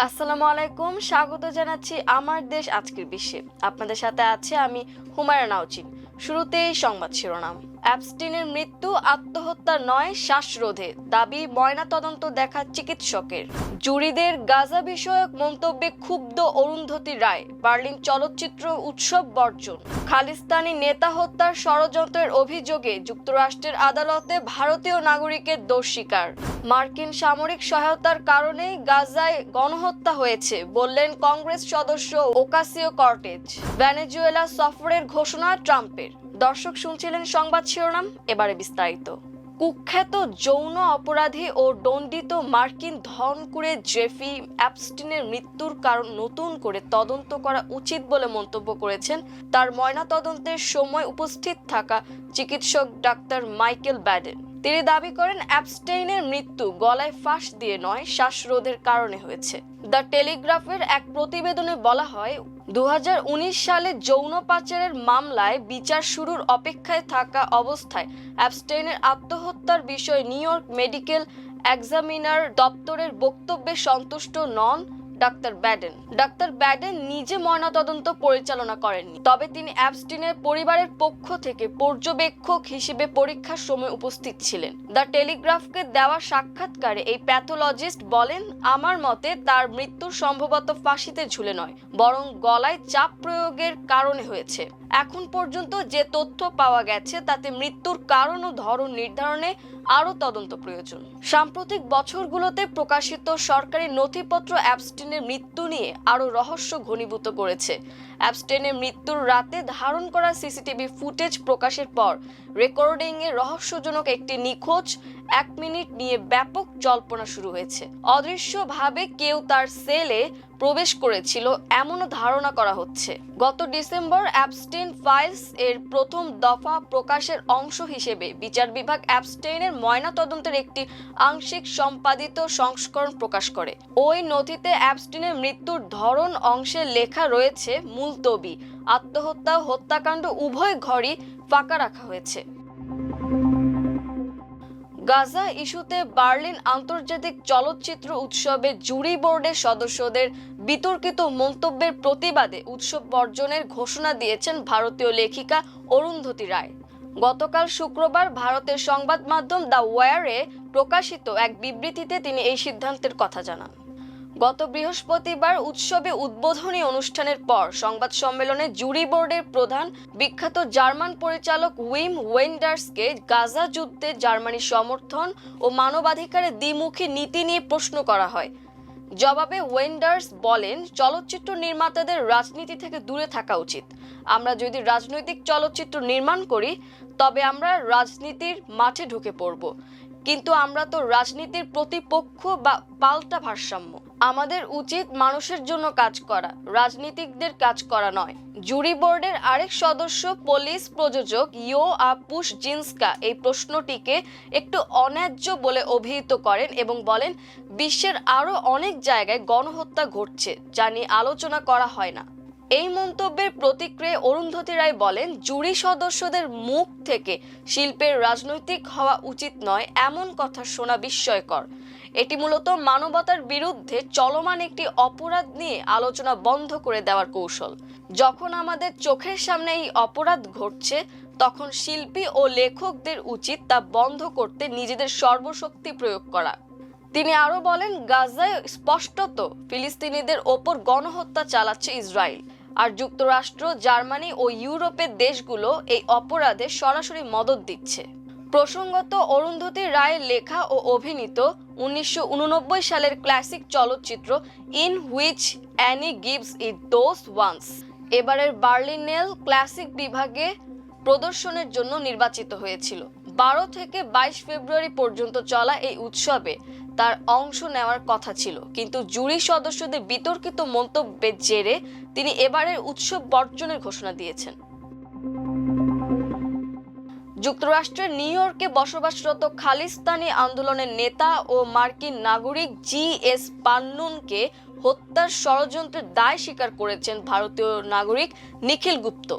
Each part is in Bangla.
আসসালামু আলাইকুম, স্বাগত জানাচ্ছি আমার দেশ আজকের বিশ্বে। আপনাদের সাথে আছে আমি হুমায়রা নাওচিন। শুরুতেই সংবাদ শিরোনাম। অ্যাপস্টিনের মৃত্যু আত্মহত্যা নয়, শ্বাসরোধে, দাবি ময়নাতদন্ত দেখা চিকিৎসকের। জুরিদের গাজা বিষয়ক মন্তব্যে ক্ষুব্ধ অরুন্ধতী রায়, বার্লিন চলচ্চিত্র উৎসব বর্জন। খালিস্তানি নেতা হত্যার ষড়যন্ত্রের অভিযোগে যুক্তরাষ্ট্রের আদালতে ভারতীয় নাগরিকের দোষ স্বীকার। মার্কিন সামরিক সহায়তার কারণেই গাজায় গণহত্যা হয়েছে বললেন কংগ্রেস সদস্য ওকাসিও কর্টেজ। ভেনেজুয়েলা সফরের ঘোষণা ট্রাম্পের। দর্শক শুনছিলেন সংবাদ শিরোনাম, এবারে বিস্তারিত। কুখ্যাত যৌন অপরাধী ও দণ্ডিত মার্কিন ধনকুরে জেফি অ্যাপস্টিনের মৃত্যুর কারণ নতুন করে তদন্ত করা উচিত বলে মন্তব্য করেছেন তার ময়নাতদন্তের সময় উপস্থিত থাকা চিকিৎসক ডাক্তার মাইকেল ব্যাডেন। তিনি দাবি করেন অ্যাপস্টেইনের মৃত্যু গলায় ফাঁস দিয়ে নয়, শ্বাসরোধের কারণে হয়েছে। দ্য টেলিগ্রাফের এক প্রতিবেদনে বলা হয় 2019 সালে যৌন পাচারের মামলায় বিচার শুরুর অপেক্ষায় থাকা অবস্থায় অ্যাপস্টেইনের আত্মহত্যার বিষয়ে নিউ ইয়র্ক মেডিকেল এক্সামিনার দপ্তরের বক্তব্যে সন্তুষ্ট নন ডাক্তার ব্যাডেন নিজে ময়নাতদন্ত পরিচালনা করেননি, তবে তিনি অ্যাপস্টিনের পরিবারের পক্ষ থেকে পর্যবেক্ষক হিসেবে পরীক্ষার সময় উপস্থিত ছিলেন। দ্য টেলিগ্রাফকে দেওয়া সাক্ষাৎকারে এই প্যাথোলজিস্ট বলেন, আমার মতে তার মৃত্যু সম্ভবত ফাঁসিতে ঝুলে নয়, বরং গলায় চাপ প্রয়োগের কারণে হয়েছে। এখন পর্যন্ত যে তথ্য পাওয়া গেছে তাতে মৃত্যুর কারণ ও ধরন নির্ধারণে আরও তদন্ত প্রয়োজন। সাম্প্রতিক বছরগুলোতে প্রকাশিত সরকারি নথিপত্র অ্যাপস্টিনের মৃত্যু নিয়ে আরও রহস্য ঘনীভূত করেছে। অ্যাপস্টিনের মৃত্যুর রাতে ধারণ করা সিসিটিভি ফুটেজ প্রকাশের পর রেকর্ডিংয়ে রহস্যজনক একটি নিখোঁজ 1 মিনিট নিয়ে ব্যাপক জল্পনা শুরু হয়েছে। অদৃশ্যভাবে কেউ তার সেলে প্রবেশ করেছিল এমনও ধারণা করা হচ্ছে। গত ডিসেম্বর অ্যাপস্টেইন ফাইলস এর প্রথম দফা প্রকাশের অংশ হিসেবে বিচার বিভাগ অ্যাপস্টেইনের ময়নাতদন্তের একটি আংশিক সম্পাদিত সংস্করণ প্রকাশ করে। ওই নথিতে অ্যাপস্টেইনের মৃত্যুর ধরন অংশে লেখা রয়েছে মুলতবি, আত্মহত্যা ও হত্যাকাণ্ড উভয় ঘরই ফাঁকা রাখা হয়েছে। গাজা ইস্যুতে বার্লিন আন্তর্জাতিক চলচ্চিত্র উৎসবে জুরি বোর্ডের সদস্যদের বিতর্কিত মন্তব্যের প্রতিবাদে উৎসব বর্জনের ঘোষণা দিয়েছেন ভারতীয় লেখিকা অরুন্ধতী রায়। গতকাল শুক্রবার ভারতের সংবাদ মাধ্যম দ্য ওয়ারে প্রকাশিত এক বিবৃতিতে তিনি এই সিদ্ধান্তের কথা জানান। গত বৃহস্পতিবার উৎসবে উদ্বোধনী অনুষ্ঠানের পর সংবাদ সম্মেলনে জুরি বোর্ডের প্রধান বিখ্যাত জার্মান পরিচালক উইম ওয়েন্ডার্সকে গাজা যুদ্ধে জার্মানির সমর্থন ও মানবাধিকারের দ্বিমুখী নীতি নিয়ে প্রশ্ন করা হয়। জবাবে ওয়েন্ডার্স বলেন, চলচ্চিত্র নির্মাতাদের রাজনীতি থেকে দূরে থাকা উচিত। আমরা যদি রাজনৈতিক চলচ্চিত্র নির্মাণ করি তবে আমরা রাজনীতির মাঠে ঢুকে পড়ব, কিন্তু আমরা তো রাজনীতির প্রতিপক্ষ বা পাল্টা ভারসাম্য। আমাদের উচিত মানুষের জন্য কাজ করা, রাজনীতিকদের কাজ করা নয়। জুরি বোর্ডের আরেক সদস্য পুলিশ প্রযোজক পুশ জিন্সকা এই প্রশ্নটিকে একটু অন্যায্য বলে অভিহিত করেন এবং বলেন, বিশ্বের আরও অনেক জায়গায় গণহত্যা ঘটছে যা নিয়ে আলোচনা করা হয় না। এই মন্তব্যের প্রতিক্রিয়ায় অরুন্ধতী রায় বলেন, জুরি সদস্যদের মুখ থেকে শিল্পের রাজনৈতিক হওয়া উচিত নয় এমন কথা শোনা বিস্ময়কর। এটি মূলত মানবতার বিরুদ্ধে চলমান একটি অপরাধ নিয়ে আলোচনা বন্ধ করে দেওয়ার কৌশল। যখন আমাদের চোখের সামনে এই অপরাধ ঘটছে তখন শিল্পী ও লেখকদের উচিত তা বন্ধ করতে নিজেদের সর্বশক্তি প্রয়োগ করা। তিনি আরও বলেন, গাজায় স্পষ্টত ফিলিস্তিনিদের ওপর গণহত্যা চালাচ্ছে ইসরায়েল, আর যুক্তরাষ্ট্র, জার্মানি ও ইউরোপের দেশগুলো এই অপরাধে সরাসরি মদদ দিচ্ছে। প্রসঙ্গত, অরুন্ধতী রায়ের লেখা ও অভিনীত 1989 সালের ক্লাসিক চলচ্চিত্র in which Annie gives it those ones এবারের বার্লিনেল ক্লাসিক বিভাগে প্রদর্শনের জন্য নির্বাচিত হয়েছিল। 12 থেকে 22 ফেব্রুয়ারি পর্যন্ত চলা এই উৎসবে তার অংশ নেওয়ার কথা ছিল, কিন্তু জুরি সদস্যদের বিতর্কিত মন্তব্যের জেরে তিনি এবারের উৎসব বর্জনের ঘোষণা দিয়েছেন। যুক্তরাষ্ট্রের নিউ ইয়র্কে বসবাসরত খালিস্তানি আন্দোলনের নেতা ও মার্কিন নাগরিক জি.এস. পান্নুনকে হত্যার ষড়যন্ত্রের দায় স্বীকার করেছেন ভারতীয় নাগরিক নিখিল গুপ্ত।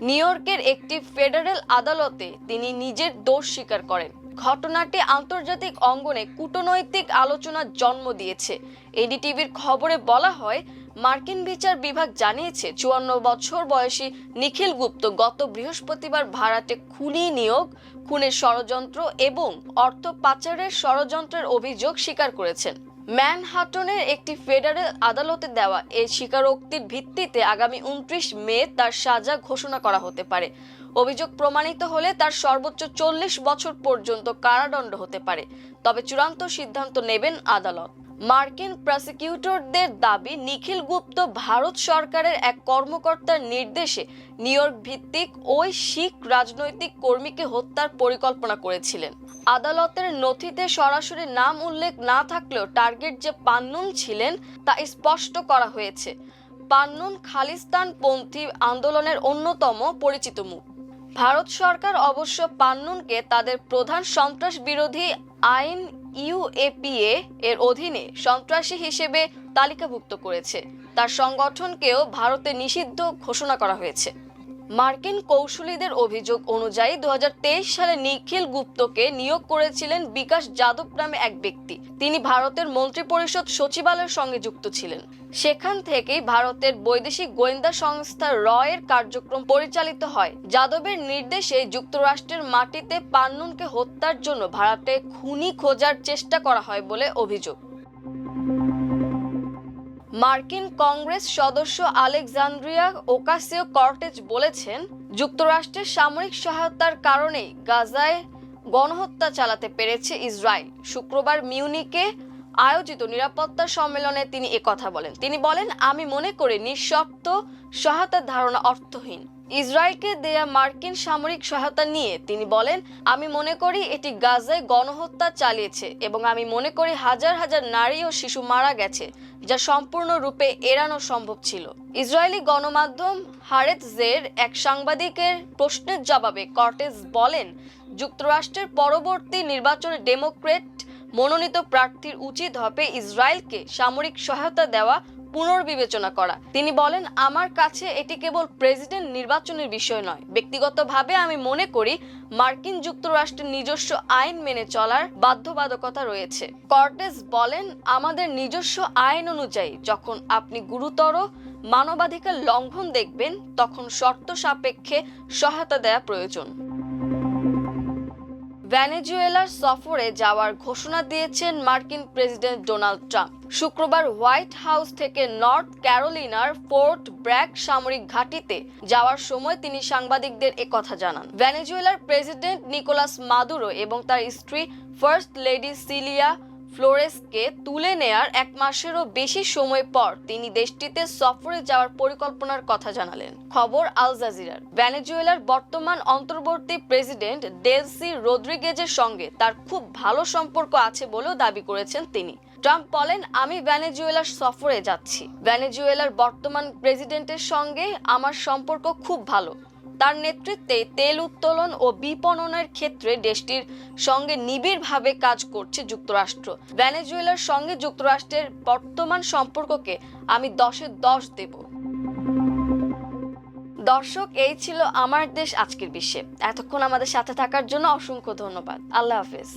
নিউ ইয়র্কের একটি ফেডারেল আদালতে তিনি নিজের দোষ স্বীকার করেন। ঘটনাটি আন্তর্জাতিক অঙ্গনে কূটনৈতিক আলোচনার জন্ম দিয়েছে। এনডিটিভির খবরে বলা হয়, মার্কিন বিচার বিভাগ জানিয়েছে 54 বছর বয়সী নিখিল গুপ্ত গত বৃহস্পতিবার ভাড়াটে খুনি নিয়োগ, খুনের ষড়যন্ত্র এবং অর্থ পাচারের ষড়যন্ত্রের অভিযোগ স্বীকার করেছেন। ম্যানহাটনের একটি ফেডারেল আদালতে দেওয়া এই স্বীকারোক্তির ভিত্তিতে আগামী 29 মে তার সাজা ঘোষণা করা হতে পারে। অভিযোগ প্রমাণিত হলে তার সর্বোচ্চ 40 বছর পর্যন্ত কারাদণ্ড হতে পারে, তবে চূড়ান্ত সিদ্ধান্ত নেবেন আদালত। মার্কিন প্রসিকিউটরদের দাবি, নিখিল গুপ্ত ভারত সরকারের এক কর্মকর্তার নির্দেশে নিউ ইয়র্ক ভিত্তিক ওই শিখ রাজনৈতিক কর্মীকে হত্যার পরিকল্পনা করেছিলেন। আদালতের নথিতে সরাসরি নাম উল্লেখ না থাকলেও টার্গেট যে পান্নুন ছিলেন তা স্পষ্ট করা হয়েছে। পান্নুন খালিস্তানপন্থী আন্দোলনের অন্যতম পরিচিত মুখ। ভারত সরকার অবশ্য পান্নুনকে তাদের প্রধান সন্ত্রাস বিরোধী আইন ইউএপিএ এর অধীনে সন্ত্রাসী হিসেবে তালিকাভুক্ত করেছে। তার সংগঠনকেও ভারতে নিষিদ্ধ ঘোষণা করা হয়েছে। মার্কিন কৌশলীদের অভিযোগ অনুযায়ী 2023 সালে নিখিল গুপ্তকে নিয়োগ করেছিলেন বিকাশ যাদব নামে এক ব্যক্তি। তিনি ভারতের মন্ত্রিপরিষদ সচিবালয়ের সঙ্গে যুক্ত ছিলেন। সেখান থেকেই ভারতের বৈদেশিক গোয়েন্দা সংস্থা রয়ের কার্যক্রম পরিচালিত হয়। যাদবের নির্দেশে যুক্তরাষ্ট্রের মাটিতে পান্নুনকে হত্যার জন্য ভারতে খুনি খোঁজার চেষ্টা করা হয় বলে অভিযোগ। মার্কিন কংগ্রেস সদস্য আলেকজান্দ্রিয়া ওকাসিও-কর্টেজ বলেছেন, যুক্তরাষ্ট্রের সামরিক সহায়তার কারণেই গাজায় গণহত্যা চালাতে পেরেছে ইসরায়েল। শুক্রবার মিউনিকে আয়োজিত নিরাপত্তা সম্মেলনে তিনি একথা বলেন। তিনি বলেন, আমি মনে করি নিঃশর্ত সহায়তার ধারণা অর্থহীন। ইসরায়েলকে দেয়া মার্কিন সামরিক সহায়তা নিয়ে তিনি বলেন, আমি মনে করি এটি গাজায় গণহত্যা চালিয়েছে এবং আমি মনে করি হাজার হাজার নারী ও শিশু মারা গেছে, যা সম্পূর্ণরূপে এড়ানো সম্ভব ছিল। ইসরায়েলি গণমাধ্যম হারেতজের এক সাংবাদিকের প্রশ্নের জবাবে কর্টেজ বলেন, যুক্তরাষ্ট্রের পরবর্তী নির্বাচনে ডেমোক্র্যাট মনোনীত প্রার্থীর উচিত হবে ইসরায়েলকে সামরিক সহায়তা দেওয়া পুনর্বিবেচনা করা। তিনি বলেন, আমার কাছে এটি কেবল প্রেসিডেন্ট নির্বাচনের বিষয় নয়। ব্যক্তিগতভাবে আমি মনে করি মার্কিন যুক্তরাষ্ট্রের নিজস্ব আইন মেনে চলার বাধ্যবাধকতা রয়েছে। কর্টেজ বলেন, আমাদের নিজস্ব আইন অনুযায়ী যখন আপনি গুরুতর মানবাধিকার লঙ্ঘন দেখবেন, তখন শর্ত সাপেক্ষে সহায়তা দেওয়া প্রয়োজন। ভেনেজুয়েলার সফরে যাওয়ার ঘোষণা দিয়েছেন মার্কিন প্রেসিডেন্ট ডোনাল্ড ট্রাম্প। শুক্রবার হোয়াইট হাউস থেকে নর্থ ক্যারোলিনার ফোর্ট ব্র্যাগ সামরিক ঘাঁটিতে যাওয়ার সময় তিনি সাংবাদিকদের একথা জানান। ভেনেজুয়েলার প্রেসিডেন্ট নিকোলাস মাদুরো এবং তার স্ত্রী ফার্স্ট লেডি সিলিয়া ফ্লোরেসকে তুলে নেয়ার 1 মাসেরও বেশি সময় পর তিনি দেশটিতে সফরে যাওয়ার পরিকল্পনার কথা জানালেন। খবর আল জাজিরার। ভেনেজুয়েলার বর্তমান অন্তর্বর্তী প্রেসিডেন্ট ডেলসি রদ্রিগেজের সঙ্গে তার খুব ভালো সম্পর্ক আছে বলেও দাবি করেছেন তিনি। ট্রাম্প বলেন, আমি ভেনেজুয়েলার সফরে যাচ্ছি। ভেনেজুয়েলার বর্তমান প্রেসিডেন্টের সঙ্গে আমার সম্পর্ক খুব ভালো। তার নেতৃত্বে তেল উত্তোলন ও বিপণনের ক্ষেত্রে দেশটির সঙ্গে নিবিড়ভাবে কাজ করছে যুক্তরাষ্ট্র। ভেনেজুয়েলার সঙ্গে যুক্তরাষ্ট্রের বর্তমান সম্পর্ককে আমি 10-এ 10 দেব। দর্শক, এই ছিল আমার দেশ আজকের বিশ্বে। এতক্ষণ আমাদের সাথে থাকার জন্য অসংখ্য ধন্যবাদ। আল্লাহ হাফেজ।